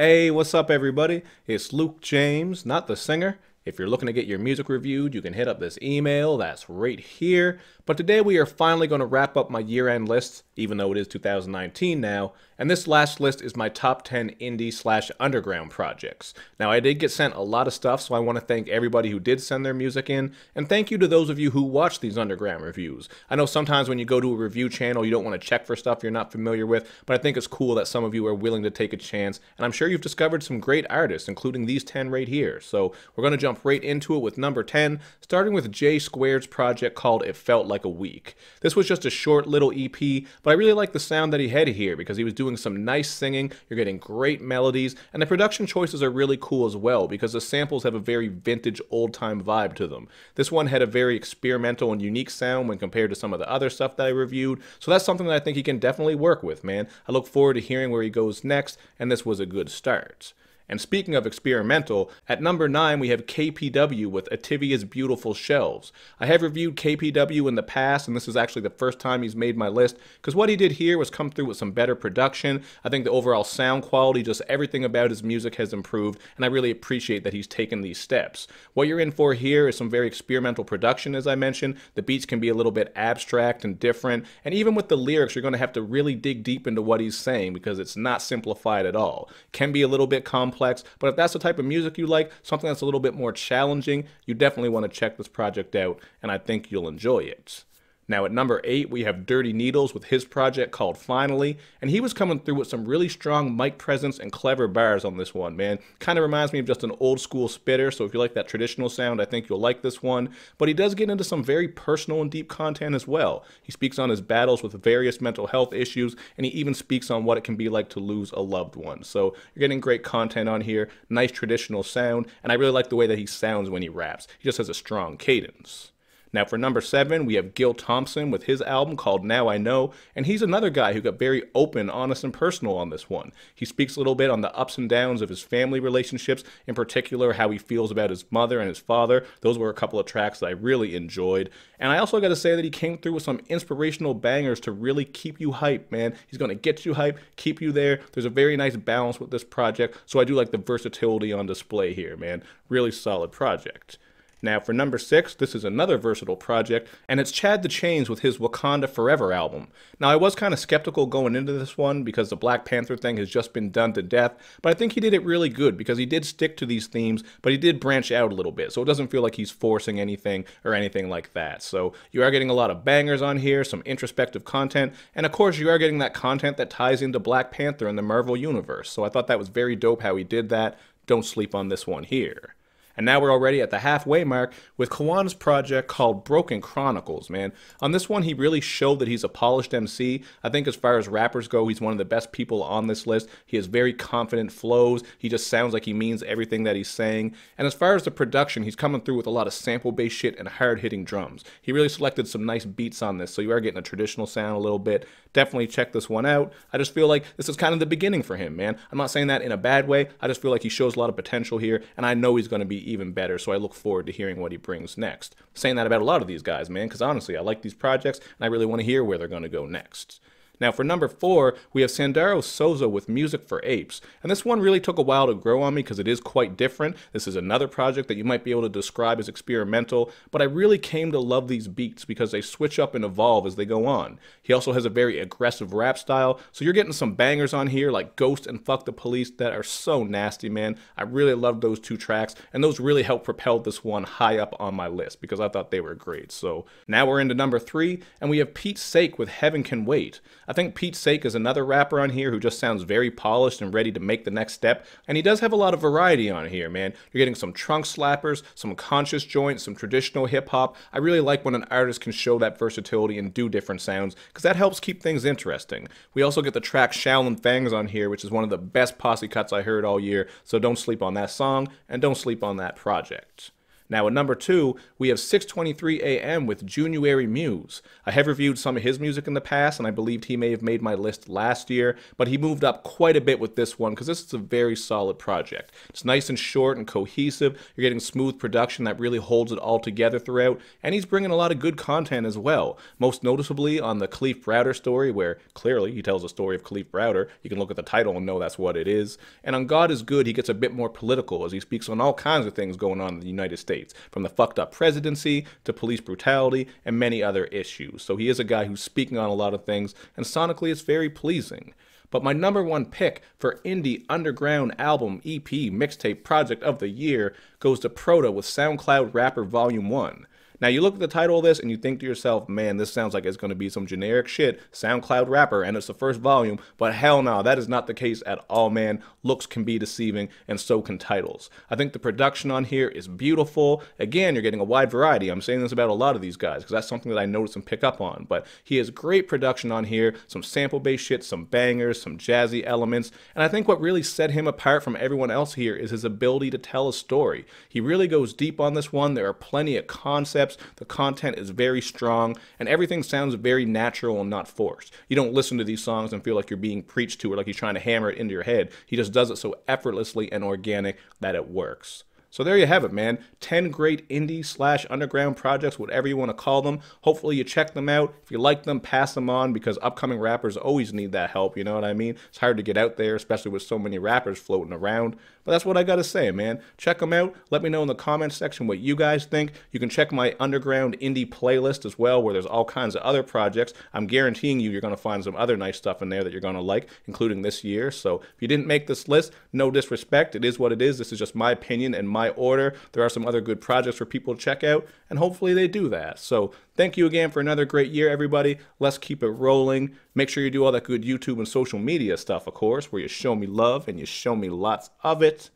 Hey, what's up, everybody? It's Luke James, not the singer. If you're looking to get your music reviewed, you can hit up this email that's right here. But today we are finally going to wrap up my year-end list, even though it is 2019 now. And this last list is my top 10 indie/underground projects. Now, I did get sent a lot of stuff, so I want to thank everybody who did send their music in. And thank you to those of you who watch these underground reviews. I know sometimes when you go to a review channel, you don't want to check for stuff you're not familiar with, but I think it's cool that some of you are willing to take a chance. And I'm sure you've discovered some great artists, including these 10 right here. So we're going to jump right into it with number 10, starting with J Squared's project called It Felt Like a Week. This was just a short little EP, but I really like the sound that he had here because he was doing some nice singing, you're getting great melodies, and the production choices are really cool as well because the samples have a very vintage old-time vibe to them. This one had a very experimental and unique sound when compared to some of the other stuff that I reviewed, so that's something that I think he can definitely work with, man. I look forward to hearing where he goes next, and this was a good start. And speaking of experimental, at number 9 we have KPW with Aire's Beautiful Shelves. I have reviewed KPW in the past, and this is actually the first time he's made my list, because what he did here was come through with some better production. I think the overall sound quality, just everything about his music has improved, and I really appreciate that he's taken these steps. What you're in for here is some very experimental production, as I mentioned. The beats can be a little bit abstract and different, and even with the lyrics, you're going to have to really dig deep into what he's saying, because it's not simplified at all. It can be a little bit complex, but if that's the type of music you like, something that's a little bit more challenging, you definitely want to check this project out, and I think you'll enjoy it. Now at number 8, we have Dirty Needles with his project called Finally, and he was coming through with some really strong mic presence and clever bars on this one, man. Kind of reminds me of just an old school spitter, so if you like that traditional sound, I think you'll like this one. But he does get into some very personal and deep content as well. He speaks on his battles with various mental health issues, and he even speaks on what it can be like to lose a loved one. So you're getting great content on here, nice traditional sound, and I really like the way that he sounds when he raps. He just has a strong cadence. Now for number 7, we have Gil Thompson with his album called Now I Know, and he's another guy who got very open, honest, and personal on this one. He speaks a little bit on the ups and downs of his family relationships, in particular how he feels about his mother and his father. Those were a couple of tracks that I really enjoyed. And I also got to say that he came through with some inspirational bangers to really keep you hyped, man. He's going to get you hyped, keep you there. There's a very nice balance with this project, so I do like the versatility on display here, man. Really solid project. Now for number 6, this is another versatile project, and it's Chad the Chains with his Wakanda Forever album. Now I was kind of skeptical going into this one because the Black Panther thing has just been done to death, but I think he did it really good because he did stick to these themes, but he did branch out a little bit, so it doesn't feel like he's forcing anything or anything like that. So you are getting a lot of bangers on here, some introspective content, and of course you are getting that content that ties into Black Panther and the Marvel Universe, so I thought that was very dope how he did that. Don't sleep on this one here. And now we're already at the halfway mark with Cohen's project called Broken Chronicles, man. On this one, he really showed that he's a polished MC. I think as far as rappers go, he's one of the best people on this list. He has very confident flows. He just sounds like he means everything that he's saying. And as far as the production, he's coming through with a lot of sample-based shit and hard-hitting drums. He really selected some nice beats on this, so you are getting a traditional sound a little bit. Definitely check this one out. I just feel like this is kind of the beginning for him, man. I'm not saying that in a bad way. I just feel like he shows a lot of potential here, and I know he's going to be even better, so I look forward to hearing what he brings next. Saying that about a lot of these guys, man, because honestly, I like these projects, and I really want to hear where they're going to go next. Now for number 4, we have Sandero Sosa with Music for Apes, and this one really took a while to grow on me because it is quite different. This is another project that you might be able to describe as experimental, but I really came to love these beats because they switch up and evolve as they go on. He also has a very aggressive rap style, so you're getting some bangers on here like Ghost and Fuck the Police that are so nasty, man. I really love those 2 tracks, and those really helped propel this one high up on my list because I thought they were great. So now we're into number 3, and we have Pete's Sake with Heaven Can Wait. I think Pete's Sake is another rapper on here who just sounds very polished and ready to make the next step, and he does have a lot of variety on here, man. You're getting some trunk slappers, some conscious joints, some traditional hip-hop. I really like when an artist can show that versatility and do different sounds, because that helps keep things interesting. We also get the track Shaolin Fangs on here, which is one of the best posse cuts I heard all year, so don't sleep on that song, and don't sleep on that project. Now at number 2, we have 6:23 a.m. with January Muse. I have reviewed some of his music in the past, and I believed he may have made my list last year, but he moved up quite a bit with this one because this is a very solid project. It's nice and short and cohesive. You're getting smooth production that really holds it all together throughout, and he's bringing a lot of good content as well. Most noticeably on the Khalif Browder story, where clearly he tells the story of Khalif Browder. You can look at the title and know that's what it is. And on God is Good, he gets a bit more political as he speaks on all kinds of things going on in the United States, from the fucked up presidency to police brutality and many other issues. So he is a guy who's speaking on a lot of things, and sonically it's very pleasing. But my number one pick for indie underground album, EP, mixtape, project of the year goes to Proto with SoundCloud Rapper Volume 1. Now, you look at the title of this and you think to yourself, man, this sounds like it's going to be some generic shit, SoundCloud rapper, and it's the first volume, but hell no, that is not the case at all, man. Looks can be deceiving, and so can titles. I think the production on here is beautiful. Again, you're getting a wide variety. I'm saying this about a lot of these guys, because that's something that I notice and pick up on, but he has great production on here, some sample-based shit, some bangers, some jazzy elements, and I think what really set him apart from everyone else here is his ability to tell a story. He really goes deep on this one. There are plenty of concepts. The content is very strong, and everything sounds very natural and not forced. You don't listen to these songs and feel like you're being preached to or like he's trying to hammer it into your head. He just does it so effortlessly and organic that it works. So there you have it, man. 10 great indie/underground projects, whatever you want to call them. Hopefully you check them out. If you like them, pass them on, because upcoming rappers always need that help, you know what I mean? It's hard to get out there, especially with so many rappers floating around. But that's what I got to say, man. Check them out. Let me know in the comments section what you guys think. You can check my underground indie playlist as well, where there's all kinds of other projects. I'm guaranteeing you're going to find some other nice stuff in there that you're going to like, including this year. So if you didn't make this list, no disrespect. It is what it is. This is just my opinion and my order. There are some other good projects for people to check out, and hopefully they do that. So thank you again for another great year, everybody. Let's keep it rolling. Make sure you do all that good YouTube and social media stuff, of course, where you show me love and you show me lots of it.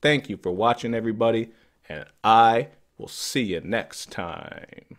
Thank you for watching, everybody, and I will see you next time.